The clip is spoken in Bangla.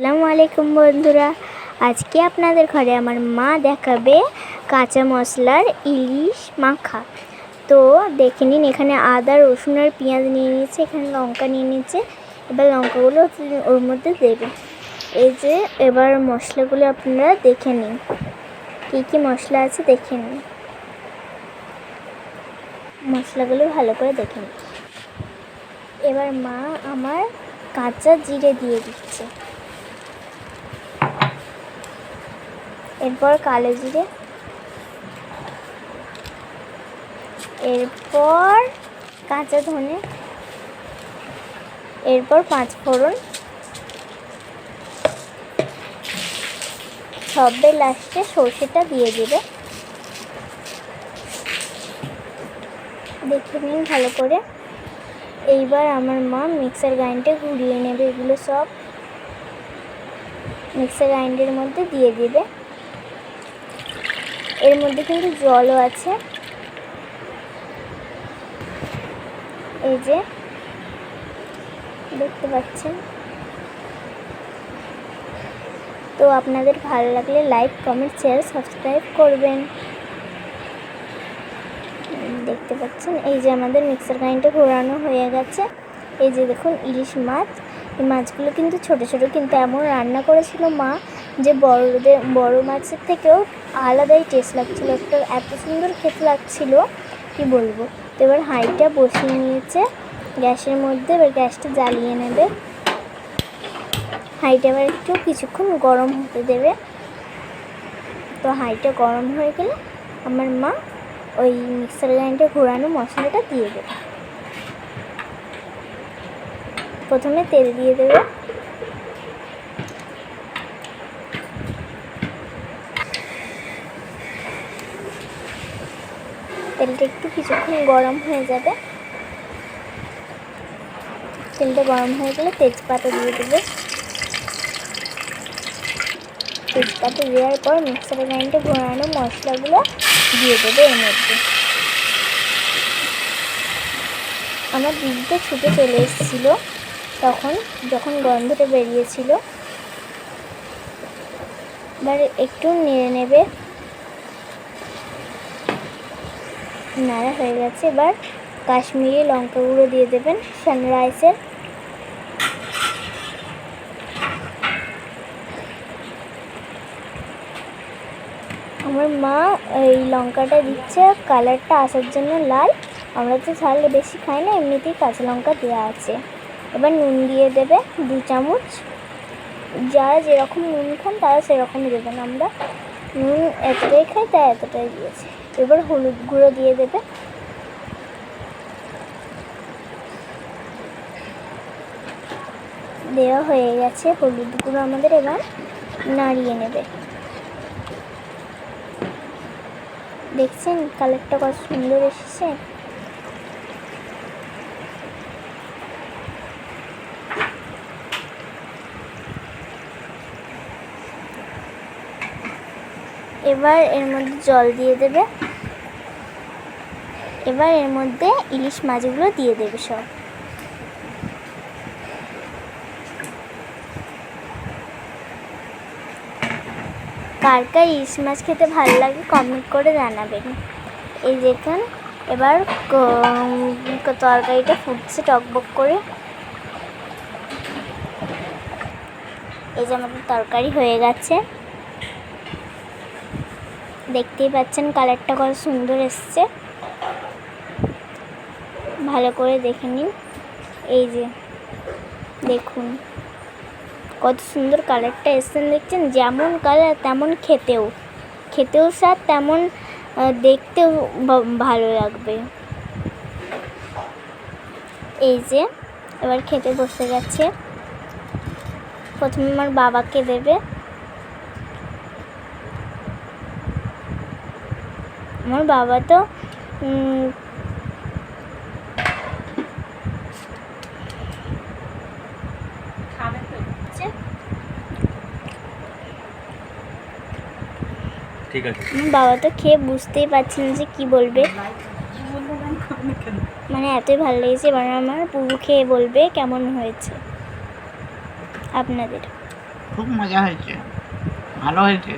আসসালামু আলাইকুম বন্ধুরা, আজকে আপনাদের ঘরে আমার মা দেখাবে কাঁচা মশলার ইলিশ মাখা। তো দেখে নিন, এখানে আদা রসুন আর পেঁয়াজ নিয়ে নিয়েছে, এখানে লঙ্কা নিয়ে নিয়েছে। এবার লঙ্কাগুলো ওর মধ্যে দেবে। এই যে এবার মশলাগুলো আপনারা দেখে নিন, কী কী মশলা আছে দেখে নিন। মশলাগুলো ভালো করে দেখে নিন। এবার মা আমার কাঁচা জিরে দিয়ে দিচ্ছে, এরপর কালো জিরে, এরপর কাঁচা ধনে, এরপর 5 ফোড়ন, সবের লাস্টে সর্ষেটা দিয়ে দেবে। দেখে নিন ভালো করে। এইবার আমার মা মিক্সার গ্রাইন্ডারে ঘুরিয়ে নেবে, এগুলো সব মিক্সার গ্রাইন্ডারের মধ্যে দিয়ে দেবে। এর মধ্যে কিন্তু জলও আছে, এই যে দেখতে পাচ্ছেন। তো আপনাদের ভালো লাগলে লাইক, কমেন্ট, শেয়ার, সাবস্ক্রাইব করবেন। দেখতে পাচ্ছেন এই যে আমাদের মিক্সার গ্রাইন্ডার ঘোরানো হয়ে গেছে। এই যে দেখুন ইলিশ মাছ, এই মাছগুলো কিন্তু ছোট ছোট, কিন্তু এমন রান্না করেছিল মা যে বড় মাছের থেকেও আলাদাই টেস্ট লাগছিল, একটা এত সুন্দর খেতে লাগছিল কি বলবো। তো এবার হাঁড়িটা বসিয়ে নিয়েছে গ্যাসের মধ্যে, এবার গ্যাসটা জ্বালিয়ে নেবে। হাঁড়িটা এবার একটু কিছুক্ষণ গরম হতে দেবে। তো হাঁড়িটা গরম হয়ে গেলে আমার মা ওই মিক্সার গ্রাইন্ডারে ঘোরানো মশলাটা দিয়ে দেবে। প্রথমে তেল দিয়ে দেবে, তেলটা একটু কিছুক্ষণ গরম হয়ে যাবে। তেলটা গরম হয়ে গেলে তেজপাতা দিয়ে দেবে। তেজপাতা দেওয়ার পর মিক্সার গ্রাইন্ডারে ঘোরানো মশলাগুলো দিয়ে দেবে এর মধ্যে। আমার দিদিটা ছুটে চলে এসেছিল তখন, যখন গন্ধটা বেরিয়েছিল। এবার একটু নেড়ে নেবে, নাড়া হয়ে গেছে। এবার কাশ্মীরি লঙ্কা গুঁড়ো দিয়ে দেবেন সানরাইসের। আমার মা এই লঙ্কাটা দিচ্ছে কালারটা আসার জন্য, লাল। আমরা তো ঝাল বেশি খাই না, এমনিতেই কাঁচা লঙ্কা দেওয়া আছে। এবার নুন দিয়ে দেবে 2 চামচ। যারা যেরকম নুন খান তারা সেরকমই দেবেন, আমরা নুন এতটাই খাই তাই এতটাই দিয়েছি। এবার হলুদ গুঁড়ো দিয়ে দেবে। দেওয়া হয়ে গেছে হলুদ গুঁড়ো আমাদের, এবার নাড়িয়ে নেবে। দেখছেন কালারটা কত সুন্দর এসেছে। এবার এর মধ্যে জল দিয়ে দেবে। এবার এর মধ্যে ইলিশ মাছগুলো দিয়ে দেবে সব। কার কার ইলিশ মাছ খেতে ভালো লাগে কমেন্ট করে জানাবেন। এই দেখুন এবার তরকারিটা ফুটছে টকবক করে। এই যে আমাদের তরকারি হয়ে গেছে, দেখতেই পাচ্ছেন কালারটা কত সুন্দর এসছে। ভালো করে দেখে নিন, এই যে দেখুন কত সুন্দর কালারটা এসছেন। দেখছেন যেমন কালার তেমন খেতেও স্বাদ, তেমন দেখতেও ভালো লাগবে। এই যে এবার খেতে বসে গেছে। প্রথমে আমার বাবাকে দেবে। আমার বাবা তো ঠিক আছে, বাবা তো খেয়ে বুঝতেই পারছেন যে কি বলবে, মানে এতই ভালো লেগেছে। এবার আমার পুরো খেয়ে বলবে কেমন হয়েছে আপনাদের। খুব মজা হয়েছে, ভালো হয়েছে।